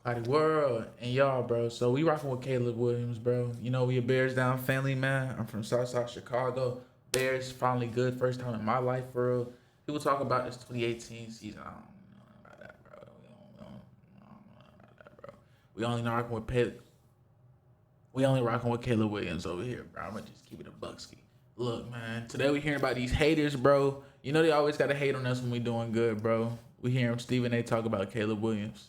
Party World and y'all, bro. So we rocking with Caleb Williams, bro. You know we a Bears down family, man. I'm from Southside Chicago. Bears finally good, first time in my life, for real. People talk about this 2018 season. I don't know about that, bro. We don't know about that, bro. We only rocking with we only rocking with Caleb Williams over here, bro. I'm gonna just keep it a bucksky. Look, man. Today we hearing about these haters, bro. You know they always gotta hate on us when we doing good, bro. We hearing Stephen A. talk about Caleb Williams.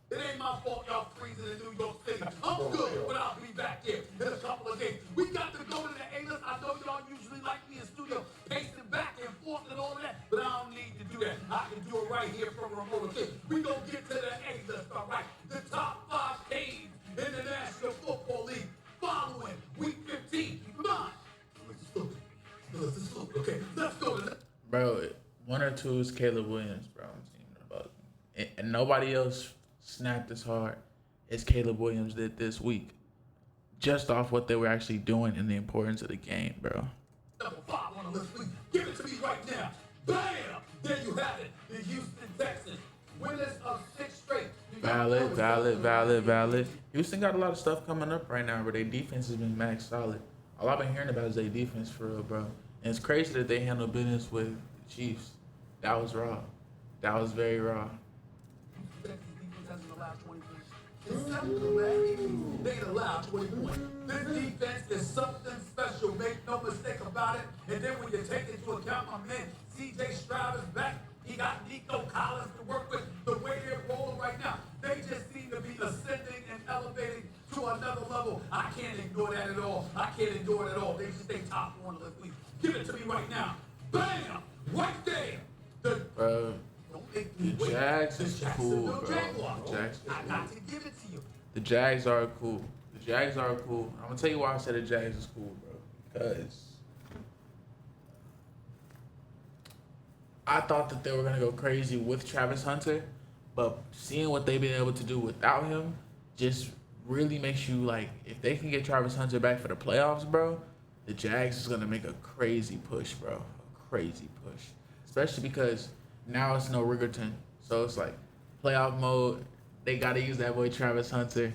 It ain't my fault y'all freezing in New York City. I'm good, but I'll be back there in a couple of days. We got to go to the A-list. I know y'all usually like me in studio, pacing back and forth and all of that, but I don't need to do that. I can do it right here from a remote location. We gonna get to the A-list, all right? The top 5 teams in the National Football League following Week 15. Come on. Let's look. Okay, let's go. Bro, one or two is Caleb Williams, bro. I'm thinking about and nobody else snapped as hard as Caleb Williams did this week, just off what they were actually doing and the importance of the game, bro. Number 5 on the list, please. Give it to me right now. Bam! There you have it. The Houston Texans, winners of 6 straight. Valid. Houston got a lot of stuff coming up right now, but their defense has been max solid. All I've been hearing about is their defense for real, bro. And it's crazy that they handle business with the Chiefs. That was raw. That was very raw. They ain't allowed 20 points. This defense is something special. Make no mistake about it. And then when you take into account my man, C.J. Stroud is back. He got Nico Collins to work with. The way they're rolling right now, they just seem to be ascending and elevating to another level. I can't ignore that at all. I can't ignore it at all. They just stay top one. Let's please give it to me right now. Bam! Right there. Bro, the Jags is cool, bro. The Jags I got to give it to you. The Jags are cool. The Jags are cool. I'm gonna tell you why I said the Jags is cool, bro. Because I thought that they were gonna go crazy with Travis Hunter, but seeing what they've been able to do without him just really makes you like, if they can get Travis Hunter back for the playoffs, bro, the Jags is gonna make a crazy push, bro. A crazy push. Especially because now it's no Rigerton. So it's like playoff mode. They gotta use that boy Travis Hunter.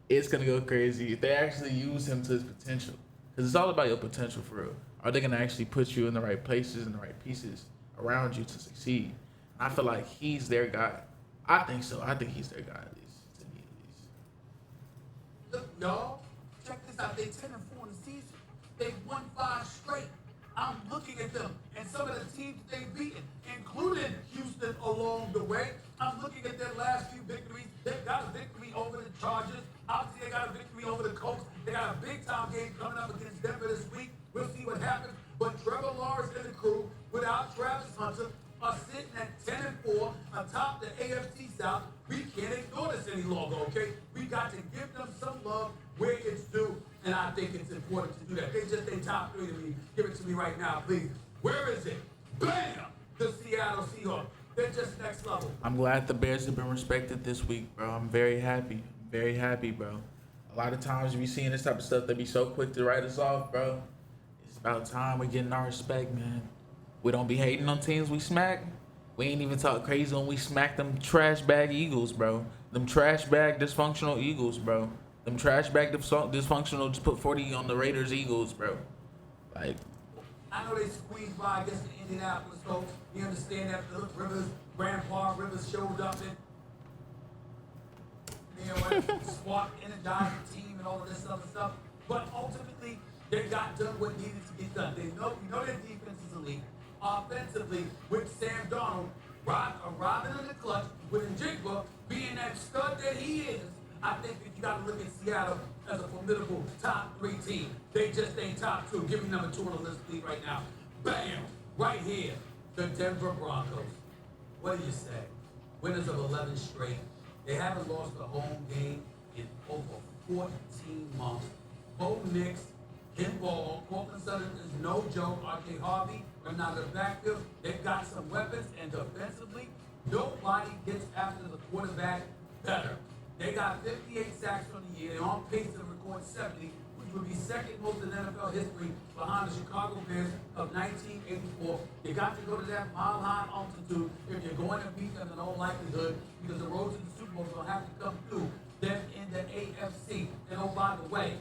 It's gonna go crazy if they actually use him to his potential. Cause it's all about your potential for real. Are they gonna actually put you in the right places and the right pieces around you to succeed? I feel like he's their guy. I think so. I think he's their guy at least. To me at least. Look, y'all, check this out. They 10-4 in the season. They've won 5 straight. I'm looking at them and some of the teams they've beaten, including Houston along the way. I'm looking at their last few victories. They've got a victory over the Chargers. Obviously, they got a victory over the Colts. They got a big-time game coming up against Denver this week. We'll see what happens. But Trevor Lawrence and the crew, without Travis Hunter, are sitting at 10-4 atop the AFC South. We can't ignore this any longer, okay? We got to give them some love where it's due, and I think it's important to do that. They just ain't top 3 to me. Give it to me right now, please. Where is it? Bam! The Seattle Seahawks. They're just next level. I'm glad the Bears have been respected this week, bro. I'm very happy. Very happy, bro. A lot of times we seeing this type of stuff, they be so quick to write us off, bro. It's about time we're getting our respect, man. We don't be hating on teams we smack. We ain't even talk crazy when we smack them trash bag Eagles, bro. Them trash bag dysfunctional Eagles, bro. Them trash bag dysfunctional, just put 40 on the Raiders Eagles, bro. Like, I know they squeezed by against the Indianapolis Colts. You understand that Philip Rivers, Grandpa Rivers showed up and squat, energized the team and all of this other stuff. But ultimately, they got done what needed to get done. You know their defense is elite. Offensively, with Sam Darnold arriving in the clutch, with Njigba being that stud that he is, I think that you got to look at Seattle as a formidable top 3 team. They just ain't top 2. Give me number 2 on the list, please, right now. Bam! Right here, the Denver Broncos. What do you say? Winners of 11 straight. They haven't lost a home game in over 14 months. Bo Nix, Ken Ball, Cortland Sutton is no joke. R.J. Harvey, another backfield. They've got some weapons, and defensively, nobody gets after the quarterback better. They got 58 sacks on the year. They're on pace to record 70, which would be second most in NFL history behind the Chicago Bears of 1984. You got to go to that mile-high altitude if you're going to beat them in all likelihood, because the road to the Super Bowl will have to come through team. And oh, by the way,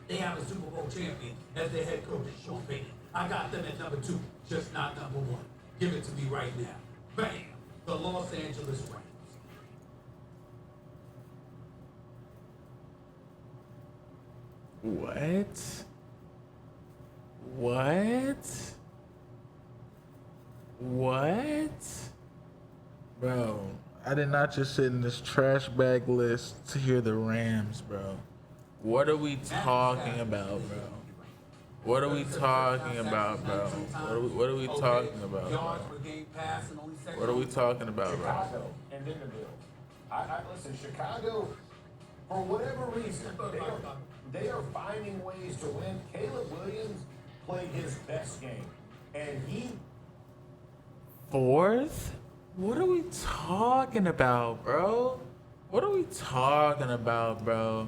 they have a Super Bowl champion as their head coach, Sean Payton. I got them at number 2, just not number 1. Give it to me right now. Bam! The Los Angeles Rams. What? What? What? Bro, I did not just sit in this trash bag list to hear the Rams, bro. What are we talking about, bro? What are we talking about, bro? What are we talking about, bro? What are we talking about, bro? Chicago and then the Bills. I listen, Chicago, for whatever reason, they are finding ways to win. Caleb Williams played his best game, and he 4th? What are we talking about, bro? What are we talking about, bro?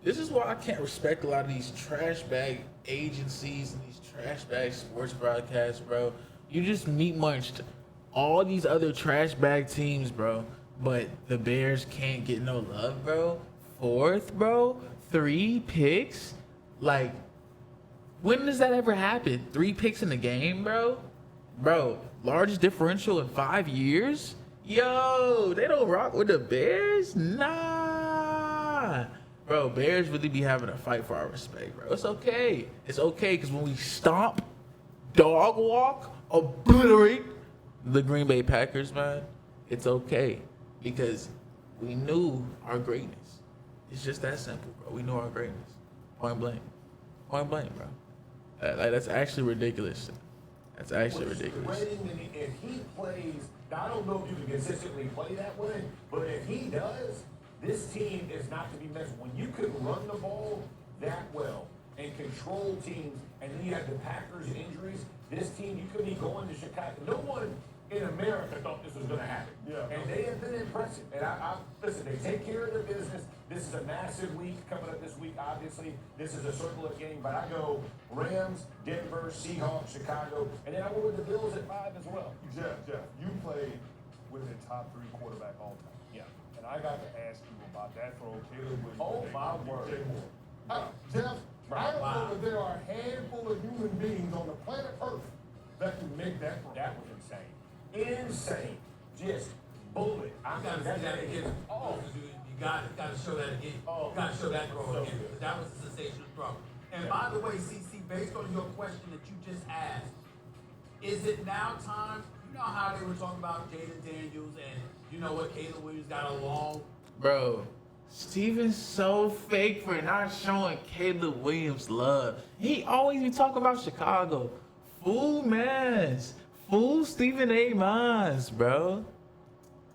This is why I can't respect a lot of these trash bag agencies and these trash bag sports broadcasts, bro. You just meat munched all these other trash bag teams, bro. But the Bears can't get no love, bro. 4th, bro. 3 picks. Like, when does that ever happen? 3 picks in the game, bro? Bro, largest differential in 5 years? Yo, they don't rock with the Bears? Nah. Bro, Bears really be having a fight for our respect, bro. It's okay. It's okay, because when we stomp, dog walk, obliterate the Green Bay Packers, man, it's okay. Because we knew our greatness. It's just that simple, bro. We knew our greatness. Point blank. Point blank, bro. Like, that's actually ridiculous. That's actually ridiculous. If he plays, I don't know if you can consistently play that way, but if he does, this team is not to be messed with. When you can run the ball that well and control teams, and then you have the Packers injuries, this team, you could be going to Chicago. No one in America thought this was going to happen. Yeah. And they have been impressive. And I listen, they take care of their business. This is a massive week coming up this week, obviously. This is a circle of game, but I go Rams, Denver, Seahawks, Chicago, and then I go with the Bills at 5 as well. Jeff, you played with the top 3 quarterback all time. Yeah. And I got to ask you about that throw, Caleb Williams. Oh, my word. Jeff, I don't know that there are a handful of human beings on the planet Earth that can make that throw. That was insane. Insane. Just bullet. I gotta see that again. Oh, you gotta show that again. Oh. You gotta show that throw So again. good. Because that was a sensational throw. And by the way, CC, based on your question that you just asked, is it now time? You know how they were talking about Jaden Daniels and you know what, Caleb Williams got a long. Bro, Steven's so fake for not showing Caleb Williams love. He always be talking about Chicago. Fool mans. Fool Stephen A. Mines, bro.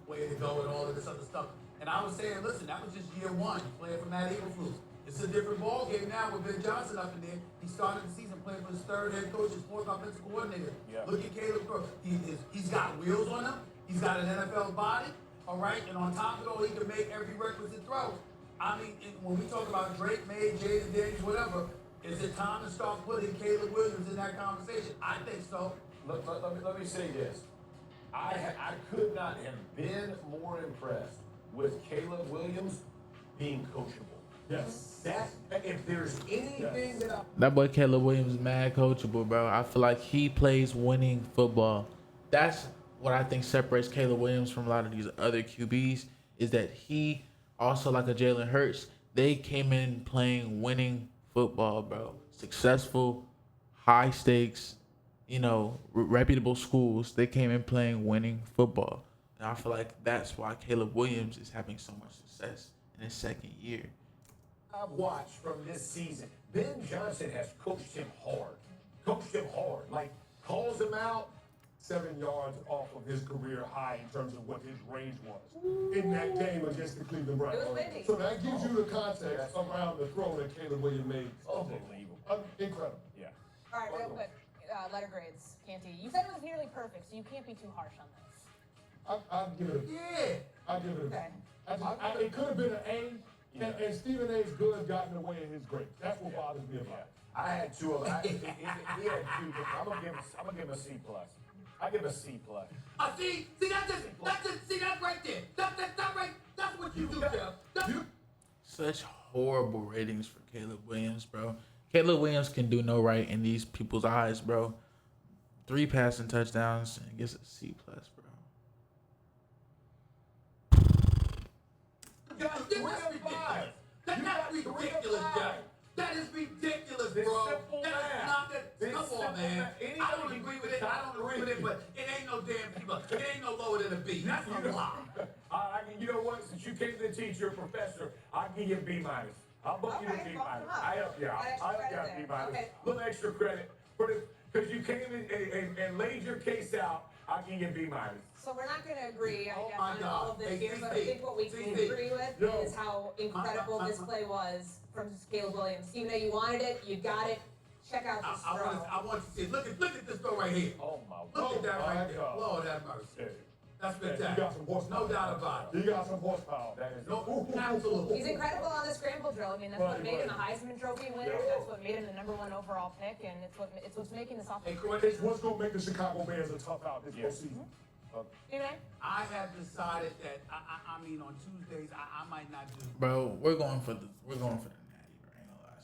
Way to go and all of this other stuff. And I was saying, listen, that was just year 1. Playing for Matt Eberflus. It's a different ball game now with Ben Johnson up in there. He started the season playing for his 3rd head coach, his 4th offensive coordinator. Yeah. Look at Caleb Crow. He's got wheels on him. He's got an NFL body. All right, and on top of it all, he can make every requisite throw. I mean, when we talk about Drake May, Jaden Daniels, whatever, is it time to start putting Caleb Williams in that conversation? I think so. Let me say this. I could not have been more impressed with Caleb Williams being coachable. Yes. If there's anything that That boy Caleb Williams is mad coachable, bro. I feel like he plays winning football. That's what I think separates Caleb Williams from a lot of these other QBs, is that he, also like a Jalen Hurts, they came in playing winning football, bro. Successful, high stakes, reputable schools. They came in playing winning football. And I feel like that's why Caleb Williams is having so much success in his 2nd year. I've watched from this season, Ben Johnson has coached him hard. Like, calls him out. 7 yards off of his career high in terms of what his range was in that game against the Cleveland Browns. It was winning. So that gives you the context around the throw that Caleb Williams made. Unbelievable. Incredible. Yeah. All right, real quick. Letter grades, Canty. You said it was nearly perfect, so you can't be too harsh on this. I'd give it a I'd give it a Okay. it could have been an A, and Stephen A's good got in the way of his grade. That's what bothers me about it. I had 2 of them. He had 2, but I'm gonna give him a C+. I give him a C+. See, that's right there. That's right. That's what you do, Jeff. such horrible ratings for Caleb Williams, bro. Caleb Williams can do no right in these people's eyes, bro. 3 passing touchdowns and gets a C plus, bro. That's ridiculous. That's ridiculous, Jeff. That is ridiculous, bro. That is not that. Come on, man. I don't agree with it. I don't agree with it, but it ain't no damn people. It ain't no lower than a B. That's a lie. You know what? Since you came to teach, you're a professor. I'll give you a B minus. I'll book you a B minus. I help you out. I help you out B minus. Okay. A little extra credit because you came in and laid your case out. I'll give you a B minus. So we're not going to agree, I Oh guess, my on God. all of this Hey, here, but I CC. think what we can CC. agree with Yo. is how incredible this play was from Caleb Williams. Even though you wanted it, you got it. Check out this throw. I want to see. Look at this throw right here. Oh my Look at that God. right there. Lord have mercy. That's You fantastic. got some horsepower. No doubt about it. You got some horsepower. That is No, absolutely. He's incredible on the scramble drill. I mean, that's what made him a Heisman Trophy winner. That's what made him the #1 overall pick, and it's what's making this Hey, offense. Corey, It's what's gonna make the Chicago Bears a tough out this postseason. Anyway, I have decided that I mean on Tuesdays I might not do. Bro, we're going for the natty, bro. I ain't gonna lie.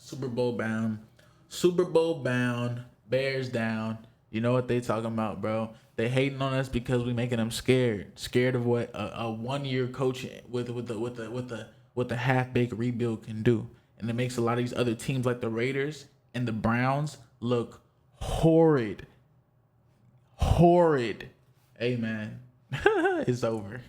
Super Bowl bound, Bears down. You know what they talking about, bro? They hating on us because we making them scared of what a 1-year coach with the half baked rebuild can do, and it makes a lot of these other teams like the Raiders and the Browns look horrid. Hey man, it's over.